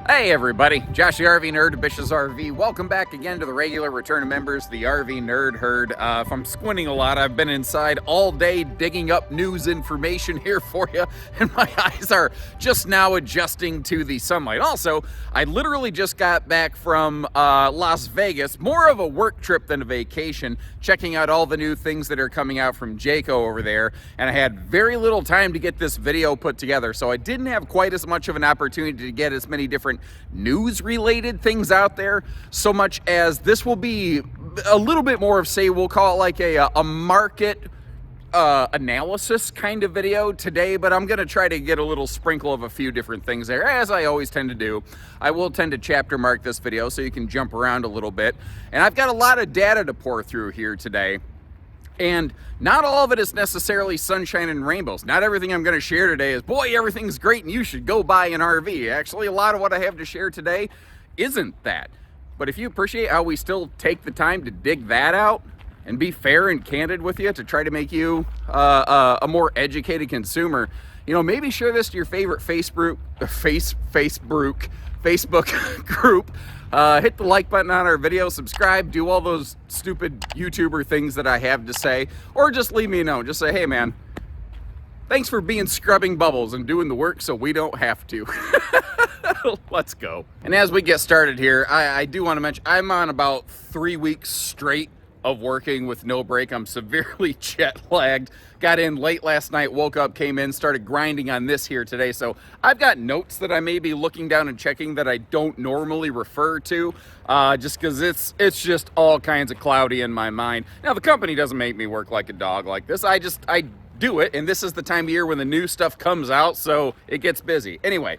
Hey everybody, Josh the RV Nerd, Bish's RV. Welcome back again to the regular return of members, the RV Nerd Herd. If I'm squinting a lot, I've been inside all day digging up news information here for you, and my eyes are just now adjusting to the sunlight. Also, I literally just got back from Las Vegas, more of a work trip than a vacation, checking out all the new things that are coming out from Jayco over there, and I had very little time to get this video put together, so I didn't have quite as much of an opportunity to get as many different news related things out there, so much as this will be a little bit more of, say, we'll call it like a market analysis kind of video today, but I'm going to try to get a little sprinkle of a few different things there, as I always tend to do. I will tend to chapter mark this video so you can jump around a little bit, and I've got a lot of data to pour through here today. And not all of it is necessarily sunshine and rainbows. Not everything I'm going to share today is, boy, everything's great and you should go buy an RV. Actually, a lot of what I have to share today isn't that. But if you appreciate how we still take the time to dig that out and be fair and candid with you to try to make you a more educated consumer, you know, maybe share this to your favorite Facebook group. Hit the like button on our video, subscribe, do all those stupid YouTuber things that I have to say, or just leave me a note. Just say, hey man, thanks for being scrubbing bubbles and doing the work so we don't have to. Let's go. And as we get started here, I do want to mention I'm on about 3 weeks straight of working with no break. I'm severely jet lagged. Got in late last night, woke up, came in, started grinding on this here today. So I've got notes that I may be looking down and checking that I don't normally refer to, just because it's just all kinds of cloudy in my mind. Now, the company doesn't make me work like a dog like this. I do it, and this is the time of year when the new stuff comes out, so it gets busy. Anyway,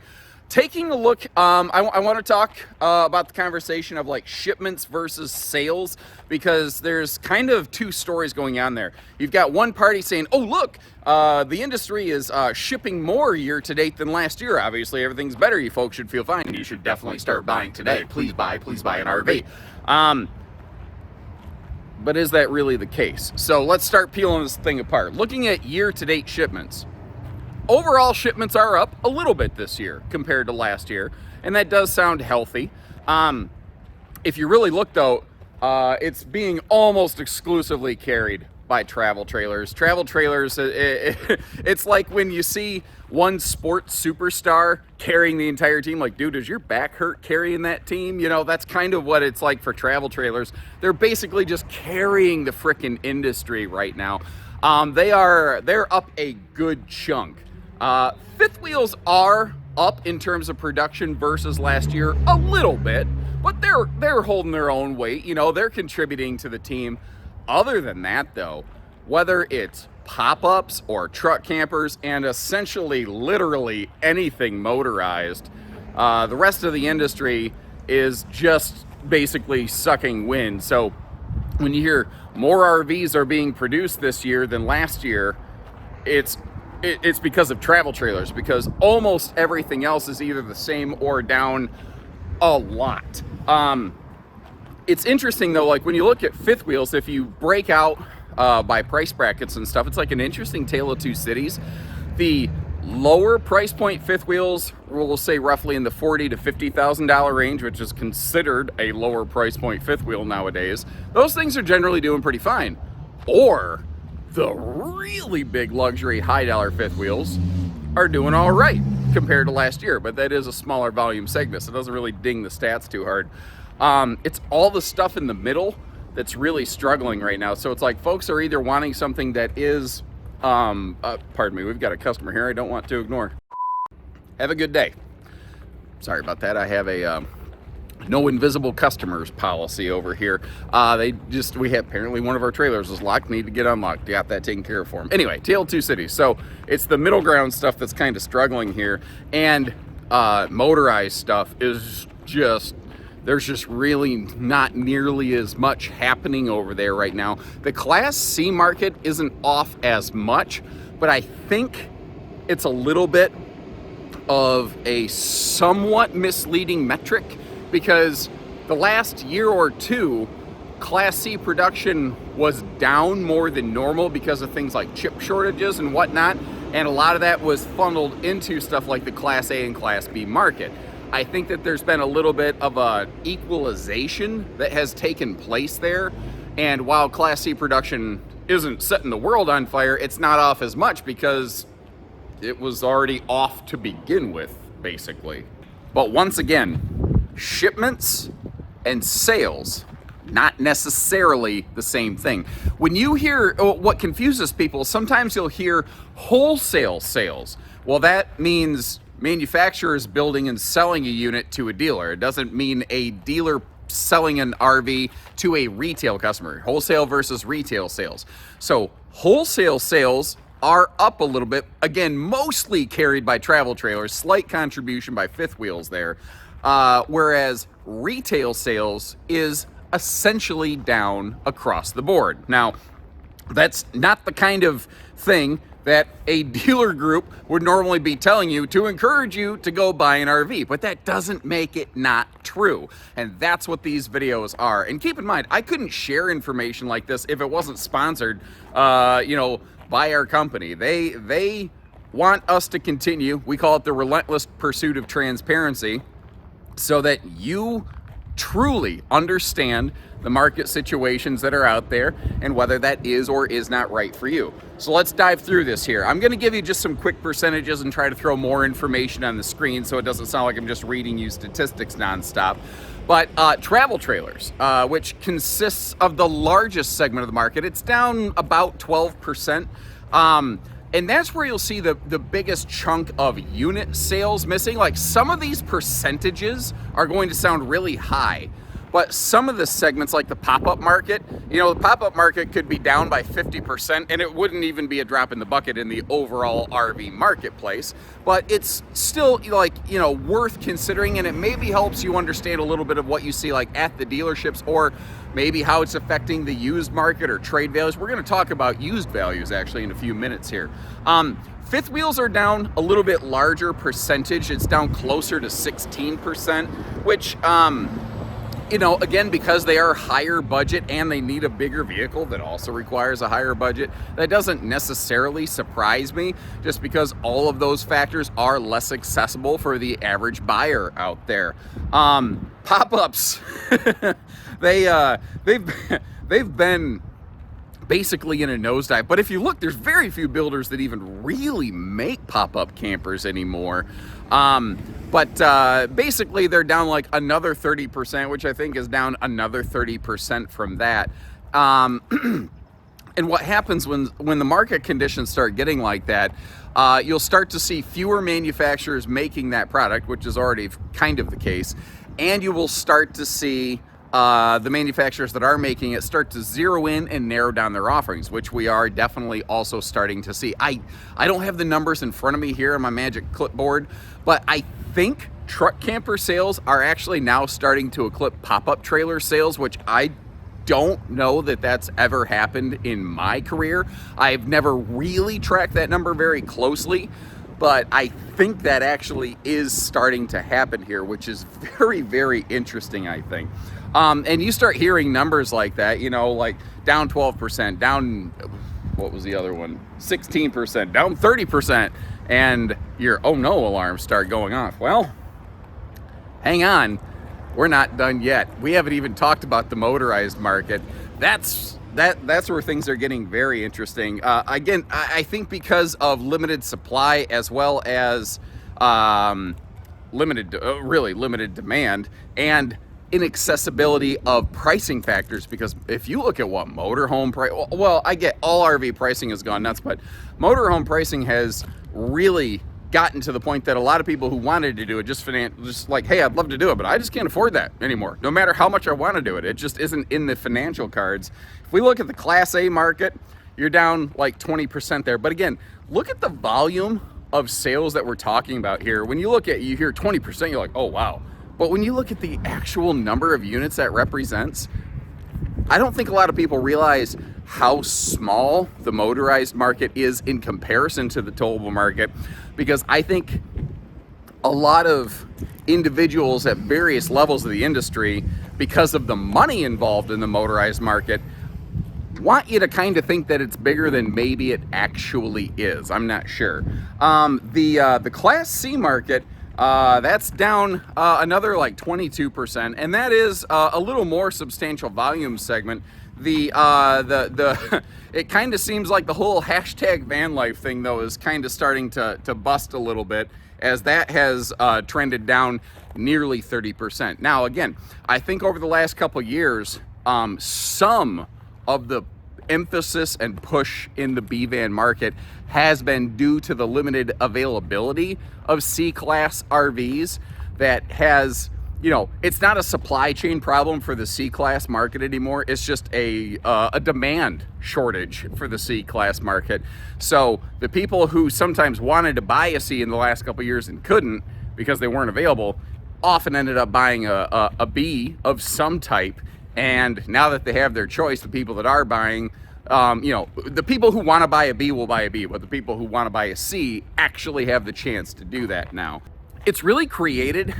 taking a look, I want to talk about the conversation of like shipments versus sales, because there's kind of two stories going on there. You've got one party saying, oh look, the industry is shipping more year to date than last year. Obviously everything's better. You folks should feel fine. You should definitely start buying today. Please buy an RV. But is that really the case? So let's start peeling this thing apart. Looking at year to date shipments. Overall shipments are up a little bit this year compared to last year, and that does sound healthy. If you really look though, it's being almost exclusively carried by travel trailers. Travel trailers, it's like when you see one sports superstar carrying the entire team, like, dude, does your back hurt carrying that team? You know, that's kind of what it's like for travel trailers. They're basically just carrying the frickin' industry right now. They're up a good chunk. Fifth wheels are up in terms of production versus last year a little bit, but they're holding their own weight. You know, they're contributing to the team. Other than that, though, whether it's pop-ups or truck campers and essentially literally anything motorized, the rest of the industry is just basically sucking wind. So when you hear more RVs are being produced this year than last year, it's because of travel trailers, because almost everything else is either the same or down a lot. It's interesting though, like when you look at fifth wheels, if you break out by price brackets and stuff, it's like an interesting tale of two cities. The lower price point fifth wheels, we'll say roughly in the $40,000 to $50,000 range, which is considered a lower price point fifth wheel nowadays. Those things are generally doing pretty fine. Or the really big luxury high dollar fifth wheels are doing all right compared to last year, but that is a smaller volume segment, so it doesn't really ding the stats too hard. It's all the stuff in the middle that's really struggling right now. So it's like folks are either wanting something that is, pardon me, we've got a customer here I don't want to ignore. Have a good day. Sorry about that. I have a no invisible customers policy over here. We have, apparently one of our trailers is locked, need to get unlocked. Got that taken care of for them. Anyway, tale of two cities. So it's the middle ground stuff that's kind of struggling here, and motorized stuff is just, there's just really not nearly as much happening over there right now. The Class C market isn't off as much, but I think it's a little bit of a somewhat misleading metric, because the last year or two, Class C production was down more than normal because of things like chip shortages and whatnot, and a lot of that was funneled into stuff like the Class A and Class B market. I think that there's been a little bit of a equalization that has taken place there. And while Class C production isn't setting the world on fire, it's not off as much because it was already off to begin with, basically. But once again, shipments and sales, not necessarily the same thing. When you hear, what confuses people, sometimes you'll hear wholesale sales. Well, that means manufacturers building and selling a unit to a dealer. It doesn't mean a dealer selling an RV to a retail customer. Wholesale versus retail sales. So wholesale sales are up a little bit, again, mostly carried by travel trailers, slight contribution by fifth wheels there, whereas retail sales is essentially down across the board. Now, that's not the kind of thing that a dealer group would normally be telling you to encourage you to go buy an RV, but that doesn't make it not true. And that's what these videos are. And keep in mind, I couldn't share information like this if it wasn't sponsored, by our company. They want us to continue. We call it the relentless pursuit of transparency, so that you truly understand the market situations that are out there and whether that is or is not right for you. So let's dive through this here. I'm going to give you just some quick percentages and try to throw more information on the screen so it doesn't sound like I'm just reading you statistics nonstop. But travel trailers, which consists of the largest segment of the market, it's down about 12%. And that's where you'll see the biggest chunk of unit sales missing. Like, some of these percentages are going to sound really high, but some of the segments, like the pop-up market, the pop-up market could be down by 50%, and it wouldn't even be a drop in the bucket in the overall RV marketplace. But it's still, worth considering, and it maybe helps you understand a little bit of what you see like at the dealerships, or maybe how it's affecting the used market or trade values. We're going to talk about used values actually in a few minutes here. Fifth wheels are down a little bit larger percentage. It's down closer to 16%, which, again, because they are higher budget and they need a bigger vehicle that also requires a higher budget, that doesn't necessarily surprise me, just because all of those factors are less accessible for the average buyer out there. Pop-ups, they've been basically in a nosedive. But if you look, there's very few builders that even really make pop-up campers anymore. But basically they're down like another 30%, which I think is down another 30% from that. And what happens when the market conditions start getting like that, you'll start to see fewer manufacturers making that product, which is already kind of the case. And you will start to see the manufacturers that are making it start to zero in and narrow down their offerings, which we are definitely also starting to see. I don't have the numbers in front of me here on my magic clipboard, but I think truck camper sales are actually now starting to eclipse pop-up trailer sales, which I don't know that that's ever happened in my career. I've never really tracked that number very closely, but I think that actually is starting to happen here, which is very, very interesting, I think. And you start hearing numbers like that, like down 12%, down, what was the other one? 16%, down 30%, and your oh no alarms start going off. Well, hang on, we're not done yet. We haven't even talked about the motorized market. That's where things are getting very interesting. Again, I think because of limited supply as well as really limited demand and inaccessibility of pricing factors. Because if you look at what motorhome price, well, I get all RV pricing has gone nuts, but motorhome pricing has really gotten to the point that a lot of people who wanted to do it just like, hey, I'd love to do it, but I just can't afford that anymore. No matter how much I want to do it, it just isn't in the financial cards. If we look at the Class A market, you're down like 20% there. But again, look at the volume of sales that we're talking about here. When you hear 20%, you're like, oh wow. But when you look at the actual number of units that represents, I don't think a lot of people realize how small the motorized market is in comparison to the towable market, because I think a lot of individuals at various levels of the industry, because of the money involved in the motorized market, want you to kind of think that it's bigger than maybe it actually is. I'm not sure. The Class C market, That's down another like 22%, and that is a little more substantial volume segment. The it kind of seems like the whole hashtag van life thing though is kind of starting to bust a little bit, as that has trended down nearly 30%. Now again, I think over the last couple years, some of the emphasis and push in the B van market has been due to the limited availability of C-class RVs that has, you know, it's not a supply chain problem for the C-class market anymore. It's just a demand shortage for the C-class market. So the people who sometimes wanted to buy a C in the last couple of years and couldn't because they weren't available often ended up buying a B of some type. And now that they have their choice, the people that are buying, you know, the people who want to buy a B will buy a B, but the people who want to buy a C actually have the chance to do that now. It's really created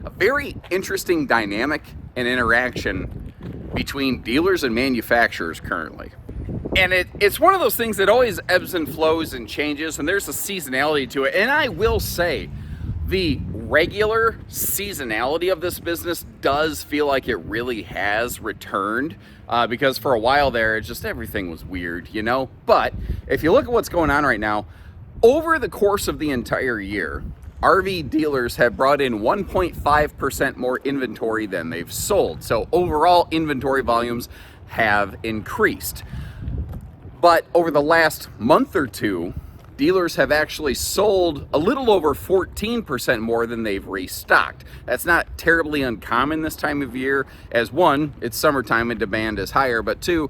a very interesting dynamic and interaction between dealers and manufacturers currently. And it's one of those things that always ebbs and flows and changes, and there's a seasonality to it. And I will say, the regular seasonality of this business does feel like it really has returned, because for a while there, it just everything was weird, you know? But if you look at what's going on right now, over the course of the entire year, RV dealers have brought in 1.5% more inventory than they've sold. So overall inventory volumes have increased. But over the last month or two, dealers have actually sold a little over 14% more than they've restocked. That's not terribly uncommon this time of year, as one, it's summertime and demand is higher, but two,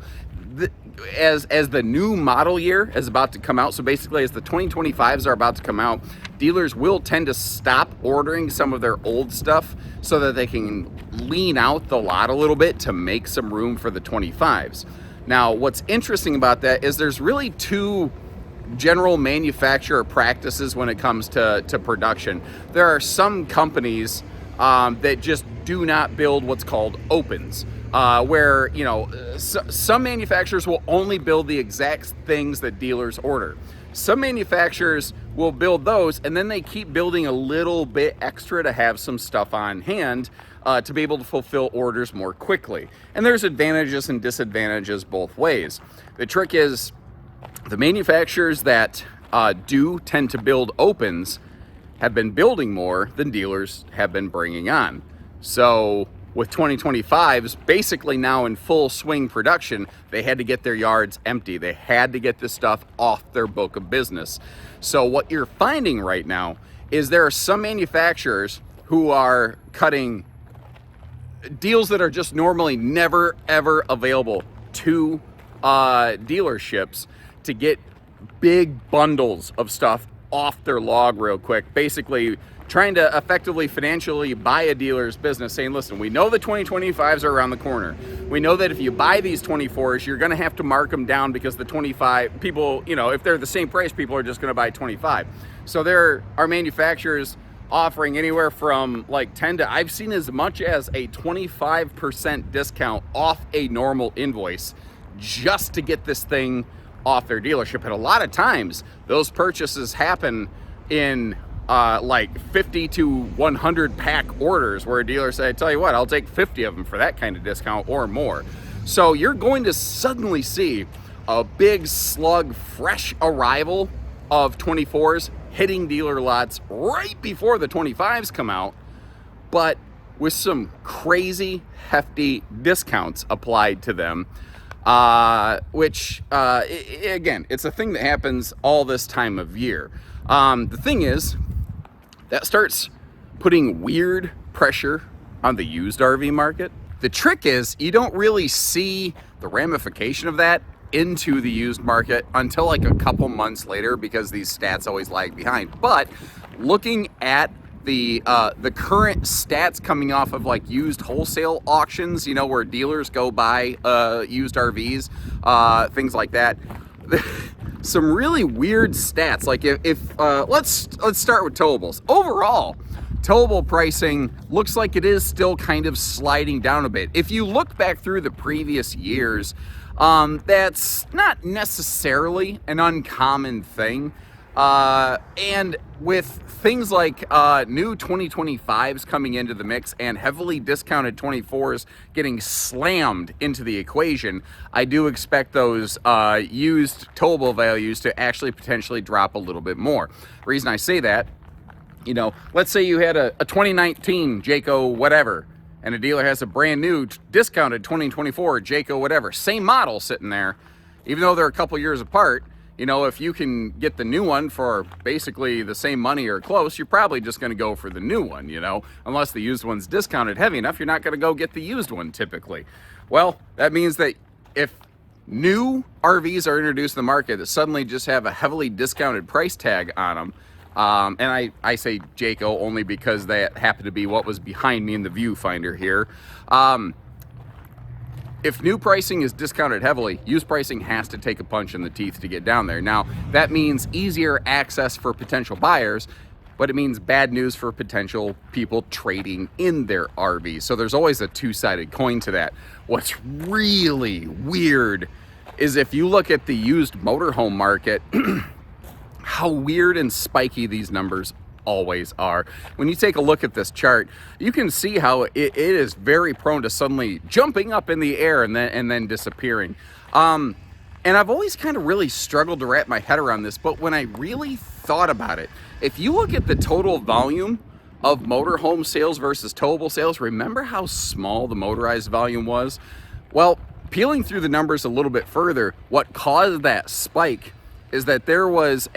as the new model year is about to come out, so basically as the 2025's are about to come out, dealers will tend to stop ordering some of their old stuff so that they can lean out the lot a little bit to make some room for the 25's. Now, what's interesting about that is there's really two general manufacturer practices when it comes to production. There are some companies that just do not build what's called opens, where, you know, some manufacturers will only build the exact things that dealers order. Some manufacturers will build those and then they keep building a little bit extra to have some stuff on hand to be able to fulfill orders more quickly. And there's advantages and disadvantages both ways. The trick is, the manufacturers that do tend to build opens have been building more than dealers have been bringing on. So with 2025's basically now in full swing production, they had to get their yards empty. They had to get this stuff off their book of business. So what you're finding right now is there are some manufacturers who are cutting deals that are just normally never ever available to dealerships to get big bundles of stuff off their log real quick, basically trying to effectively financially buy a dealer's business, saying, listen, we know the 2025's are around the corner. We know that if you buy these 24's, you're gonna have to mark them down because the 25 people, you know, if they're the same price, people are just gonna buy 25. So there are manufacturers offering anywhere from like 10 to, I've seen as much as a 25% discount off a normal invoice just to get this thing off their dealership. And a lot of times those purchases happen in like 50 to 100 pack orders where a dealer said, I tell you what, I'll take 50 of them for that kind of discount or more. So you're going to suddenly see a big slug, fresh arrival of 24's hitting dealer lots right before the 25's come out, but with some crazy hefty discounts applied to them. Which again, it's a thing that happens all this time of year. The thing is, that starts putting weird pressure on the used RV market. The trick is, you don't really see the ramification of that into the used market until like a couple months later, because these stats always lag behind. But looking at the current stats coming off of like used wholesale auctions, you know, where dealers go buy used RVs, things like that. Some really weird stats. Like if let's start with towables. Overall, towable pricing looks like it is still kind of sliding down a bit. If you look back through the previous years, that's not necessarily an uncommon thing. And with things like new 2025's coming into the mix and heavily discounted 24s getting slammed into the equation, I do expect those used towable values to actually potentially drop a little bit more. The reason I say that, you know, let's say you had a 2019 Jayco whatever, and a dealer has a brand new discounted 2024 Jayco whatever, same model sitting there, even though they're a couple years apart. You know, if you can get the new one for basically the same money or close, you're probably just going to go for the new one, you know, unless the used one's discounted heavy enough, you're not going to go get the used one typically. Well, that means that if new RVs are introduced to the market that suddenly just have a heavily discounted price tag on them, and I say Jayco only because that happened to be what was behind me in the viewfinder here. If new pricing is discounted heavily, used pricing has to take a punch in the teeth to get down there. Now, that means easier access for potential buyers, but it means bad news for potential people trading in their RVs. So there's always a two-sided coin to that. What's really weird is if you look at the used motorhome market, how weird and spiky these numbers always are. When you take a look at this chart, you can see how it is very prone to suddenly jumping up in the air and then disappearing. And I've always kind of really struggled to wrap my head around this, but when I really thought about it, if you look at the total volume of motorhome sales versus towable sales, remember how small the motorized volume was? Well, peeling through the numbers a little bit further, what caused that spike is that there was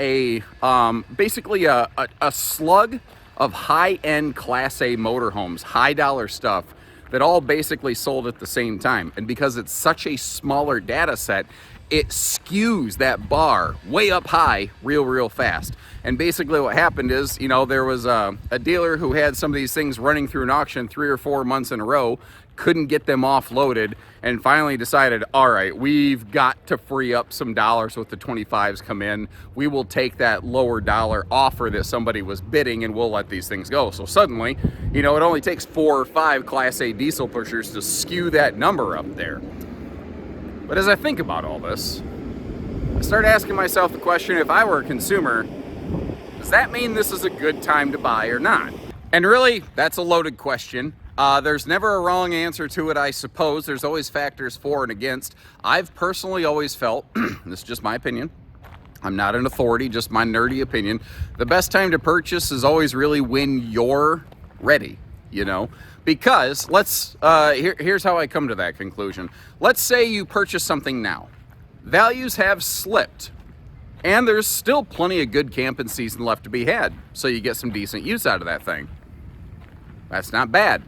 basically a slug of high-end Class A motorhomes, high-dollar stuff, that all basically sold at the same time. And because it's such a smaller data set, it skews that bar way up high real fast. And basically what happened is, you know, there was a dealer who had some of these things running through an auction 3 or 4 months in a row, couldn't get them offloaded, and finally decided, all right, we've got to free up some dollars with the 25s come in. We will take that lower dollar offer that somebody was bidding and we'll let these things go. So suddenly, you know, it only takes 4 or 5 Class A diesel pushers to skew that number up there. But as I think about all this, I start asking myself the question, if I were a consumer, does that mean this is a good time to buy or not? And really, that's a loaded question. There's never a wrong answer to it, I suppose. There's always factors for and against. I've personally always felt, this is just my opinion, I'm not an authority, just my nerdy opinion, the best time to purchase is always really when you're ready, you know? Because here's how I come to that conclusion. Let's say you purchase something now. Values have slipped, and there's still plenty of good camping season left to be had, so you get some decent use out of that thing. That's not bad.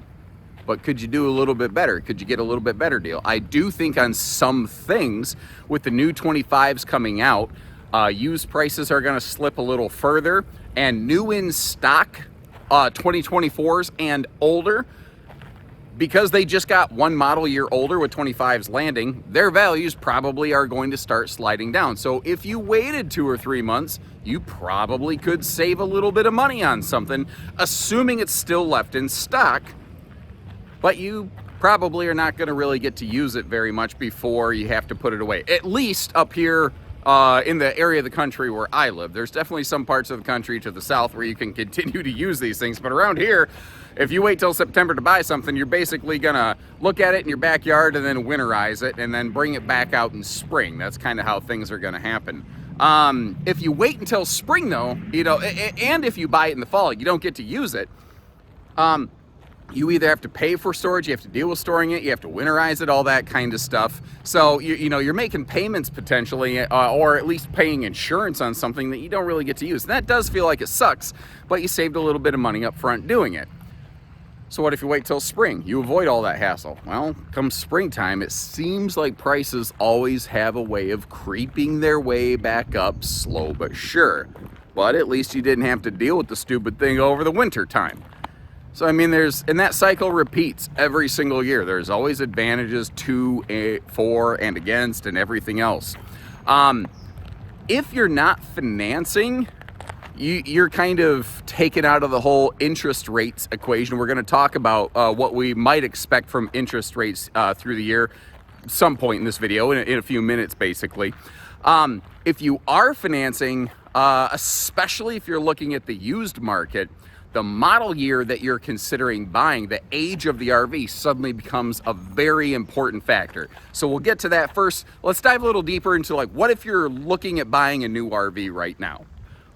But could you do a little bit better? Could you get a little bit better deal? I do think on some things, with the new 25s coming out, used prices are going to slip a little further, and new in stock 2024s and older, because they just got one model year older with 25s landing, their values probably are going to start sliding down. So if you waited 2 or 3 months, you probably could save a little bit of money on something, assuming it's still left in stock. But you probably are not going to really get to use it very much before you have to put it away. At least up here in the area of the country where I live. There's definitely some parts of the country to the south where you can continue to use these things. But around here, if you wait till September to buy something, you're basically going to look at it in your backyard and then winterize it and then bring it back out in spring. That's kind of how things are going to happen. If you wait until spring, though, you know, and if you buy it in the fall, you don't get to use it. You either have to pay for storage, you have to deal with storing it, you have to winterize it, all that kind of stuff. So, you know, you're making payments potentially, or at least paying insurance on something that you don't really get to use. And that does feel like it sucks, but you saved a little bit of money up front doing it. So what if you wait till spring? You avoid all that hassle. Well, come springtime, it seems like prices always have a way of creeping their way back up, slow but sure. But at least you didn't have to deal with the stupid thing over the winter time. So, I mean, and that cycle repeats every single year. There's always advantages to, for, and against, and everything else. If you're not financing, you're kind of taken out of the whole interest rates equation. We're going to talk about what we might expect from interest rates through the year, some point in this video, in a few minutes, basically. If you are financing, especially if you're looking at the used market. The model year that you're considering buying, the age of the RV, suddenly becomes a very important factor. So we'll get to that first. Let's dive a little deeper into like, what if you're looking at buying a new RV right now?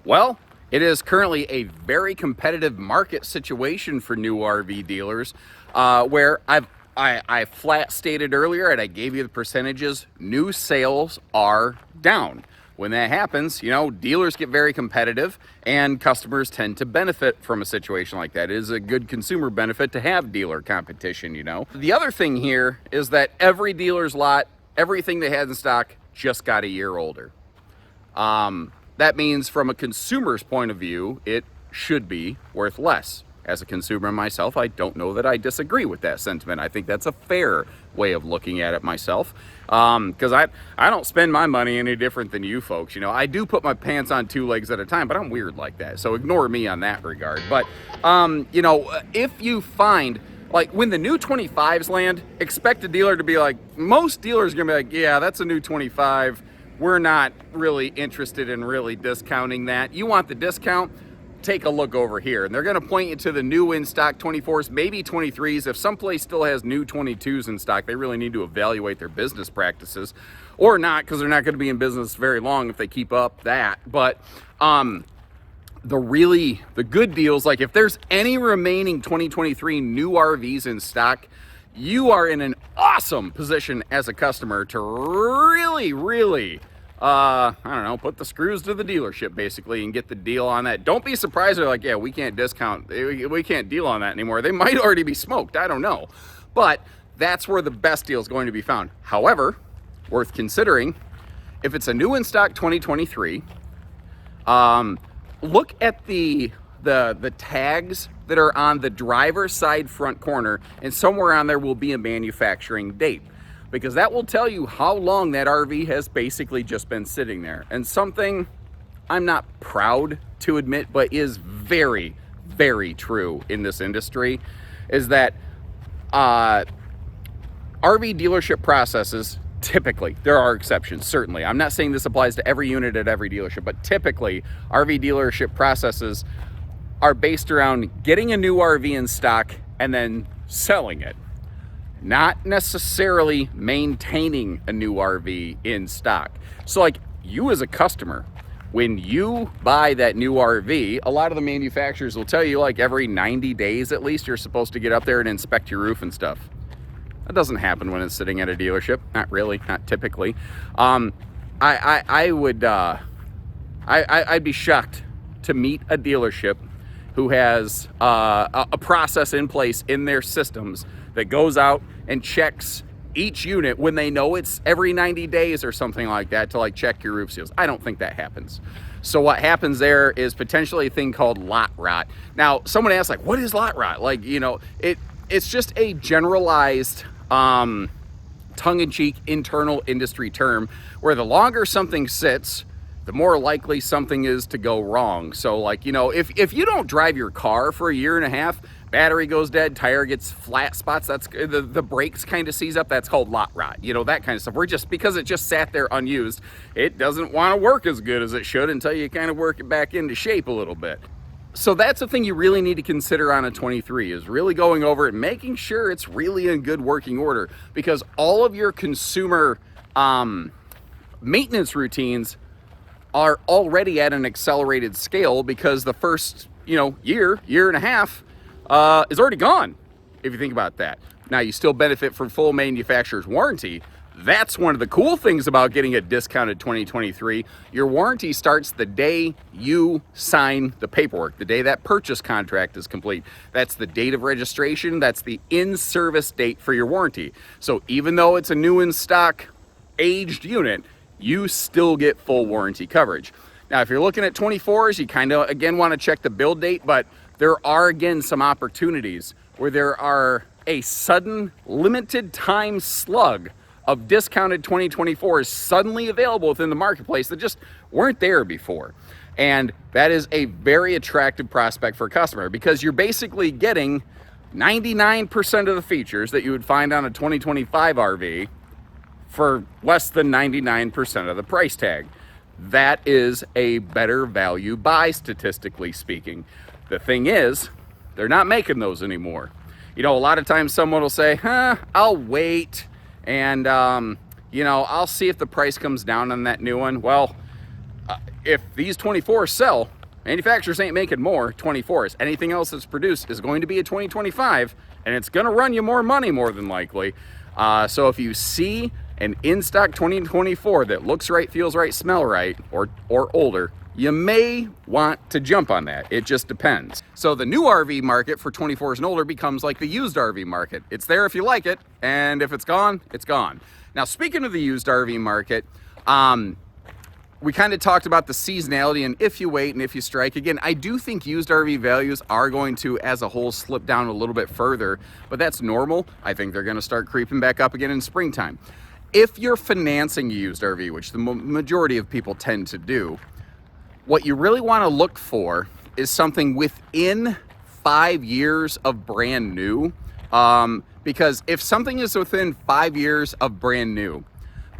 Well, it is currently a very competitive market situation for new RV dealers, where I flat stated earlier, and I gave you the percentages, new sales are down. When that happens, dealers get very competitive and customers tend to benefit from a situation like that. It is a good consumer benefit to have dealer competition, The other thing here is that every dealer's lot, everything they had in stock just got a year older. That means from a consumer's point of view, it should be worth less. As a consumer myself, I don't know that I disagree with that sentiment. I think that's a fair way of looking at it myself, because I don't spend my money any different than you folks. I do put my pants on two legs at a time, but I'm weird like that, so ignore me on that regard. But if you find, like, when the new 25s land, expect a dealer to be like, most dealers are gonna be like, yeah, that's a new 25, we're not really interested in really discounting that. You want the discount? Take a look over here, and they're going to point you to the new in stock 24s, maybe 23s. If someplace still has new 22s in stock, they really need to evaluate their business practices, or not, because they're not going to be in business very long if they keep up that. But the good deals, like if there's any remaining 2023 new RVs in stock, you are in an awesome position as a customer to really put the screws to the dealership basically and get the deal on that. Don't be surprised they're like, yeah, we can't discount, we can't deal on that anymore. They might already be smoked, I don't know. But that's where the best deal is going to be found. However, worth considering, if it's a new in stock 2023, look at the tags that are on the driver's side front corner, and somewhere on there will be a manufacturing date, because that will tell you how long that RV has basically just been sitting there. And something I'm not proud to admit, but is very, very true in this industry, is that RV dealership processes, typically, there are exceptions, certainly. I'm not saying this applies to every unit at every dealership, but typically, RV dealership processes are based around getting a new RV in stock and then selling it. Not necessarily maintaining a new RV in stock. So like, you as a customer, when you buy that new RV, a lot of the manufacturers will tell you like every 90 days at least, you're supposed to get up there and inspect your roof and stuff. That doesn't happen when it's sitting at a dealership. Not really, not typically. I'd be shocked to meet a dealership who has a process in place in their systems that goes out and checks each unit when they know it's every 90 days or something like that to like check your roof seals. I don't think that happens. So what happens there is potentially a thing called lot rot. Now, someone asked like, what is lot rot? Like, it's just a generalized tongue-in-cheek internal industry term where the longer something sits, the more likely something is to go wrong. So like, if you don't drive your car for a year and a half, battery goes dead, tire gets flat spots, that's the brakes kind of seize up, that's called lot rot, that kind of stuff. Because it just sat there unused, it doesn't want to work as good as it should until you kind of work it back into shape a little bit. So that's the thing you really need to consider on a 23, is really going over it, making sure it's really in good working order, because all of your consumer maintenance routines are already at an accelerated scale, because the first year and a half is already gone, if you think about that. Now, you still benefit from full manufacturer's warranty. That's one of the cool things about getting a discounted 2023. Your warranty starts the day you sign the paperwork, the day that purchase contract is complete. That's the date of registration. That's the in-service date for your warranty. So even though it's a new in stock aged unit, you still get full warranty coverage. Now, if you're looking at 24s, you kind of, again, want to check the build date, but there are, again, some opportunities where there are a sudden limited time slug of discounted 2024s suddenly available within the marketplace that just weren't there before. And that is a very attractive prospect for a customer, because you're basically getting 99% of the features that you would find on a 2025 RV for less than 99% of the price tag. that is a better value buy, statistically speaking. The thing is, they're not making those anymore. You know, a lot of times someone will say, I'll wait, and you know, I'll see if the price comes down on that new one. Well, if these 24s sell, manufacturers ain't making more 24s. Anything else that's produced is going to be a 2025, and it's going to run you more money more than likely. So if you see an in-stock 2024 that looks right, feels right, smell right, or older, you may want to jump on that. It just depends. So the new RV market for 24s and older becomes like the used RV market. It's there if you like it, and if it's gone, it's gone. Now, speaking of the used RV market, we kind of talked about the seasonality and if you wait and if you strike. Again, I do think used RV values are going to, as a whole, slip down a little bit further, but that's normal. I think they're going to start creeping back up again in springtime. If you're financing a used RV, which the majority of people tend to do, what you really want to look for is something within 5 years of brand new. Because if something is within 5 years of brand new,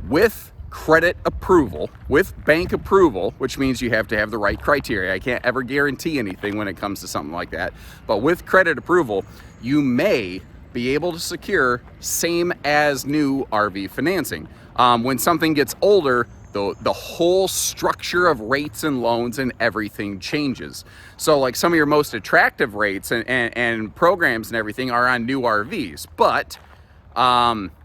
with credit approval, with bank approval, which means you have to have the right criteria. I can't ever guarantee anything when it comes to something like that. But with credit approval, you may be able to secure same as new RV financing. When something gets older, the whole structure of rates and loans and everything changes. So like some of your most attractive rates and programs and everything are on new RVs, but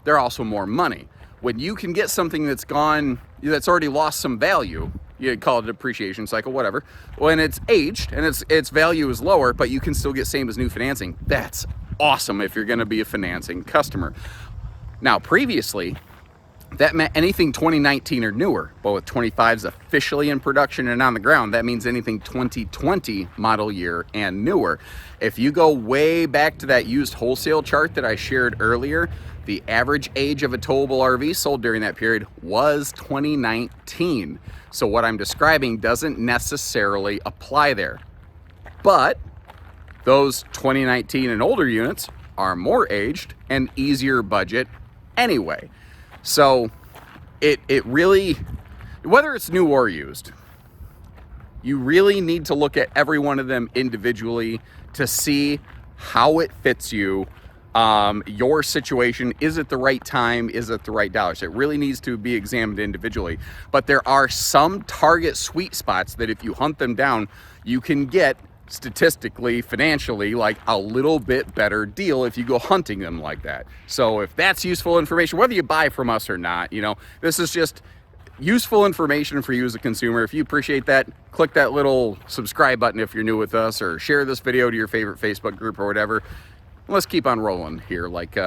they're also more money. When you can get something that's already lost some value, you call it a depreciation cycle, whatever. When it's aged and its value is lower, but you can still get same as new financing, that's awesome if you're going to be a financing customer. Now, previously, that meant anything 2019 or newer, but with 25s officially in production and on the ground, that means anything 2020 model year and newer. If you go way back to that used wholesale chart that I shared earlier, the average age of a towable RV sold during that period was 2019. So what I'm describing doesn't necessarily apply there. But those 2019 and older units are more aged and easier budget anyway. So it really, whether it's new or used, you really need to look at every one of them individually to see how it fits you, your situation. Is it the right time? Is it the right dollars? It really needs to be examined individually. But there are some target sweet spots that if you hunt them down, you can get statistically, financially, like a little bit better deal if you go hunting them like that. So if that's useful information, whether you buy from us or not, you know, this is just useful information for you as a consumer. If you appreciate that, click that little subscribe button if you're new with us, or share this video to your favorite Facebook group or whatever. Let's keep on rolling here like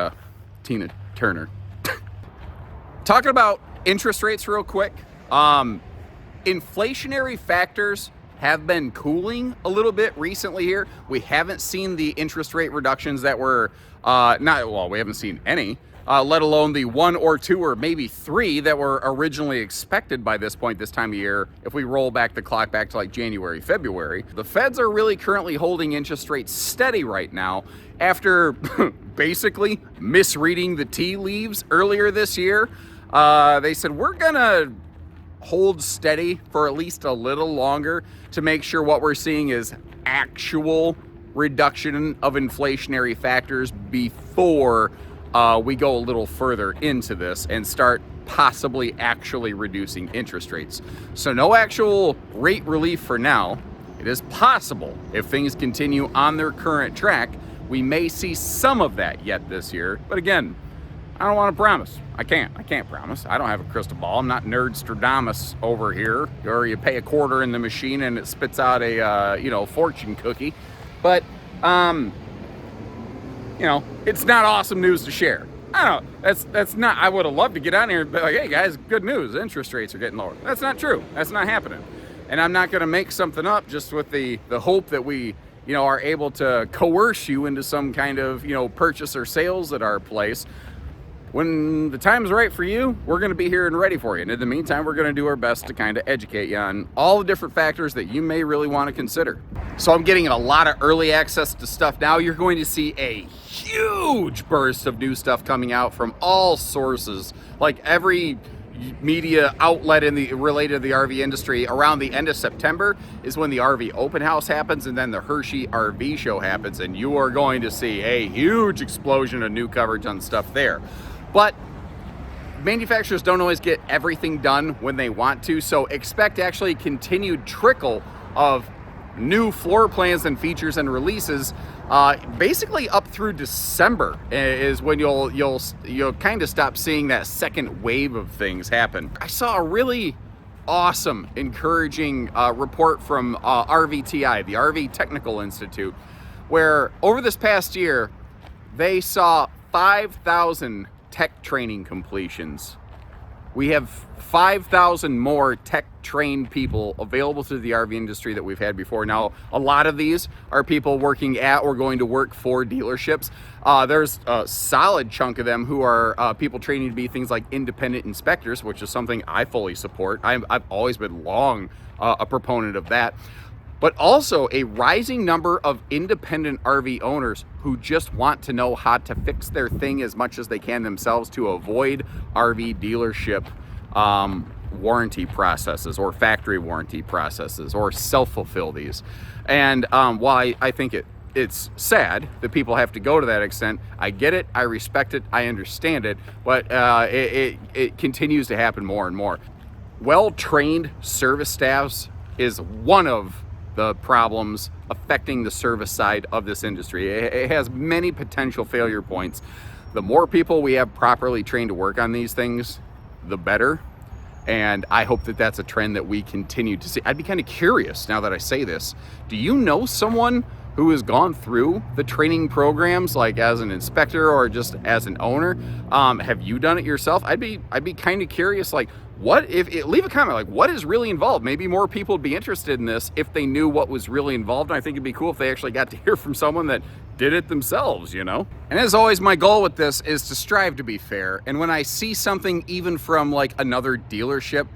Tina Turner. Talking about interest rates real quick. Inflationary factors have been cooling a little bit recently here. We haven't seen the interest rate reductions that were we haven't seen any, let alone the 1 or 2 or maybe 3 that were originally expected by this point this time of year. If we roll back the clock back to like January, February, the feds are really currently holding interest rates steady right now after basically misreading the tea leaves earlier this year. They said, we're gonna hold steady for at least a little longer to make sure what we're seeing is actual reduction of inflationary factors before we go a little further into this and start possibly actually reducing interest rates. So no actual rate relief for now. It is possible if things continue on their current track, we may see some of that yet this year. But again, I don't want to promise. I can't promise. I don't have a crystal ball. I'm not Nerdstradamus over here, or you pay a quarter in the machine and it spits out a fortune cookie. But it's not awesome news to share. I don't know. That's not. I would have loved to get on here and be like, hey guys, good news. Interest rates are getting lower. That's not true. That's not happening. And I'm not going to make something up just with the hope that we are able to coerce you into some kind of purchase or sales at our place. When the time is right for you, we're going to be here and ready for you. And in the meantime, we're going to do our best to kind of educate you on all the different factors that you may really want to consider. So I'm getting a lot of early access to stuff now. You're going to see a huge burst of new stuff coming out from all sources. Like every media outlet related to the RV industry, around the end of September is when the RV open house happens, and then the Hershey RV show happens, and you are going to see a huge explosion of new coverage on stuff there. But manufacturers don't always get everything done when they want to, so expect actually continued trickle of new floor plans and features and releases. Basically up through December is when you'll kind of stop seeing that second wave of things happen. I saw a really awesome, encouraging report from RVTI, the RV Technical Institute, where over this past year they saw 5,000 tech training completions. We have 5,000 more tech trained people available to the RV industry that we've had before. Now, a lot of these are people working at or going to work for dealerships. There's a solid chunk of them who are people training to be things like independent inspectors, which is something I fully support. I've always been long a proponent of that. But also a rising number of independent RV owners who just want to know how to fix their thing as much as they can themselves to avoid RV dealership warranty processes or factory warranty processes, or self-fulfill these. And while I think it's sad that people have to go to that extent, I get it, I respect it, I understand it, but it continues to happen more and more. Well-trained service staffs is one of the problems affecting the service side of this industry. It has many potential failure points. The more people we have properly trained to work on these things, the better. And I hope that that's a trend that we continue to see. I'd be kind of curious now that I say this. Do you know someone who has gone through the training programs, like as an inspector or just as an owner? Have you done it yourself? I'd be kind of curious, like, leave a comment, like, what is really involved? Maybe more people would be interested in this if they knew what was really involved. And I think it'd be cool if they actually got to hear from someone that did it themselves, you know? And as always, my goal with this is to strive to be fair. And when I see something even from like another dealership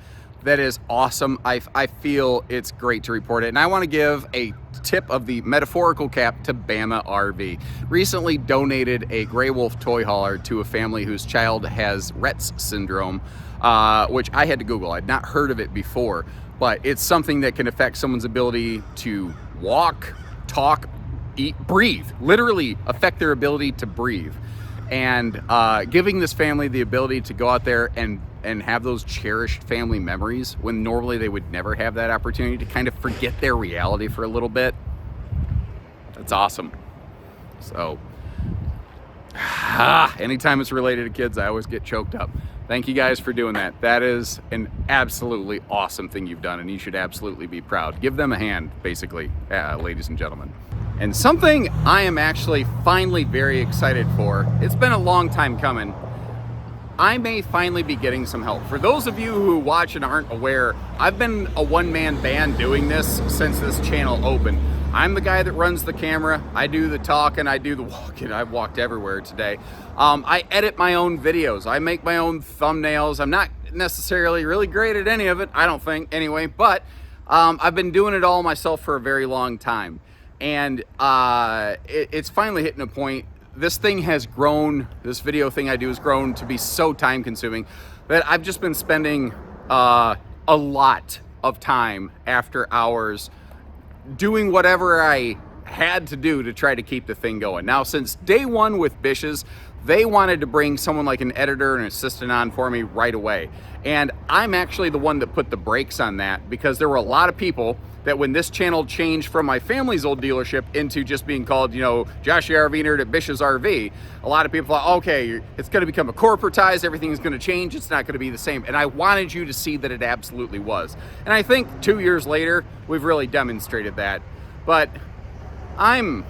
that is awesome, I feel it's great to report it. And I want to give a tip of the metaphorical cap to Bama RV. Recently donated a gray wolf toy hauler to a family whose child has Rett's syndrome, which I had to Google. I'd not heard of it before, but it's something that can affect someone's ability to walk, talk, eat, breathe, literally affect their ability to breathe. And giving this family the ability to go out there and have those cherished family memories when normally they would never have that opportunity, to kind of forget their reality for a little bit. That's awesome. So, anytime it's related to kids, I always get choked up. Thank you guys for doing that. That is an absolutely awesome thing you've done, and you should absolutely be proud. Give them a hand, basically, ladies and gentlemen. And something I am actually finally very excited for, it's been a long time coming, I may finally be getting some help. For those of you who watch and aren't aware, I've been a one-man band doing this since this channel opened. I'm the guy that runs the camera, I do the talking, I do the walking. I've walked everywhere today. I edit my own videos, I make my own thumbnails. I'm not necessarily really great at any of it, I don't think, anyway, but I've been doing it all myself for a very long time. And it's finally hitting a point. This thing has grown, this video thing I do has grown to be so time consuming that I've just been spending a lot of time after hours doing whatever I had to do to try to keep the thing going. Now, since day one with Bish's, they wanted to bring someone like an editor and an assistant on for me right away. And I'm actually the one that put the brakes on that, because there were a lot of people that when this channel changed from my family's old dealership into just being called, you know, Josh the RV Nerd at Bish's RV, a lot of people thought, okay, it's going to become a corporatized, everything's going to change, it's not going to be the same. And I wanted you to see that it absolutely was. And I think 2 years later, we've really demonstrated that. But I'm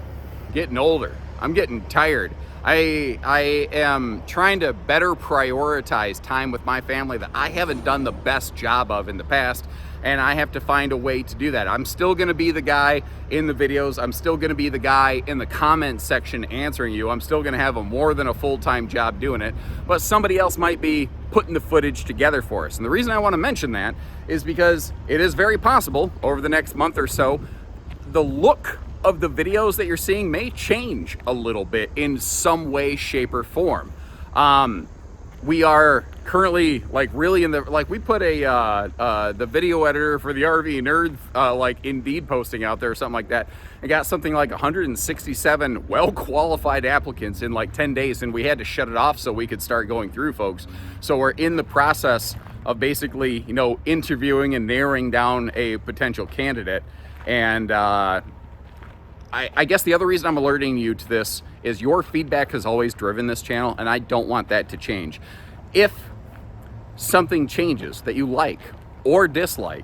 getting older. I'm getting tired. I am trying to better prioritize time with my family that I haven't done the best job of in the past, and I have to find a way to do that. I'm still gonna be the guy in the videos. I'm still gonna be the guy in the comment section answering you. I'm still gonna have more than a full-time job doing it, but somebody else might be putting the footage together for us. And the reason I wanna mention that is because it is very possible over the next month or so, the look of the videos that you're seeing may change a little bit in some way, shape, or form. we are currently like really in the, like we put a the video editor for the RV Nerd like Indeed posting out there or something like that, and got something like 167 well-qualified applicants in like 10 days, and we had to shut it off so we could start going through folks. So we're in the process of basically, you know, interviewing and narrowing down a potential candidate. And I guess the other reason I'm alerting you to this is your feedback has always driven this channel, and I don't want that to change. If something changes that you like or dislike,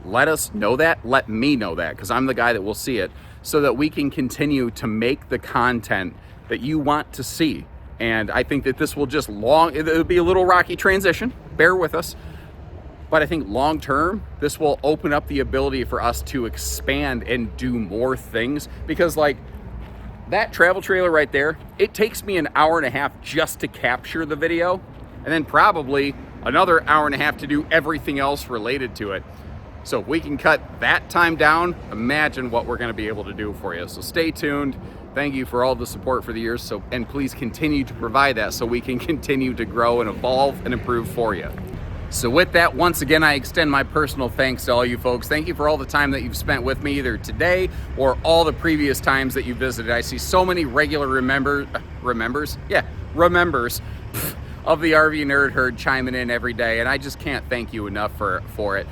let us know that, let me know that, because I'm the guy that will see it, so that we can continue to make the content that you want to see. And I think that this will just it'll be a little rocky transition, bear with us. But I think long term, this will open up the ability for us to expand and do more things. Because like that travel trailer right there, it takes me an hour and a half just to capture the video, and then probably another hour and a half to do everything else related to it. So if we can cut that time down, imagine what we're gonna be able to do for you. So stay tuned. Thank you for all the support for the years. And please continue to provide that so we can continue to grow and evolve and improve for you. So with that, once again, I extend my personal thanks to all you folks. Thank you for all the time that you've spent with me, either today or all the previous times that you visited. I see so many regular remembers of the RV Nerd Herd chiming in every day, and I just can't thank you enough for it.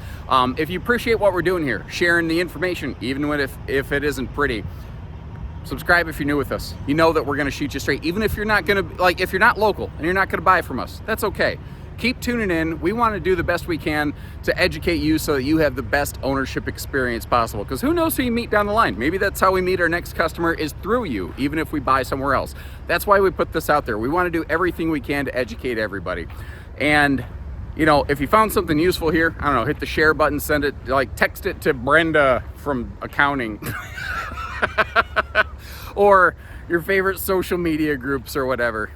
If you appreciate what we're doing here, sharing the information, even when if it isn't pretty, subscribe if you're new with us. You know that we're gonna shoot you straight, even if you're not gonna, like, if you're not local and you're not gonna buy from us, that's okay. Keep tuning in. We want to do the best we can to educate you so that you have the best ownership experience possible. Because who knows who you meet down the line? Maybe that's how we meet our next customer, is through you, even if we buy somewhere else. That's why we put this out there. We want to do everything we can to educate everybody. And, you know, if you found something useful here, I don't know, hit the share button, send it, like text it to Brenda from accounting. Or your favorite social media groups or whatever.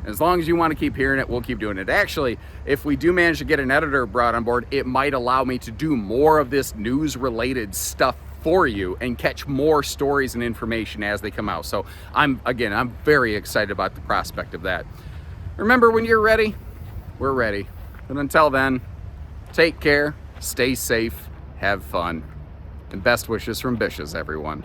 As long as you want to keep hearing it, we'll keep doing it. Actually, if we do manage to get an editor brought on board, it might allow me to do more of this news-related stuff for you and catch more stories and information as they come out. So I'm very excited about the prospect of that. Remember, when you're ready, we're ready. And until then, take care, stay safe, have fun, and best wishes from Bishes, everyone.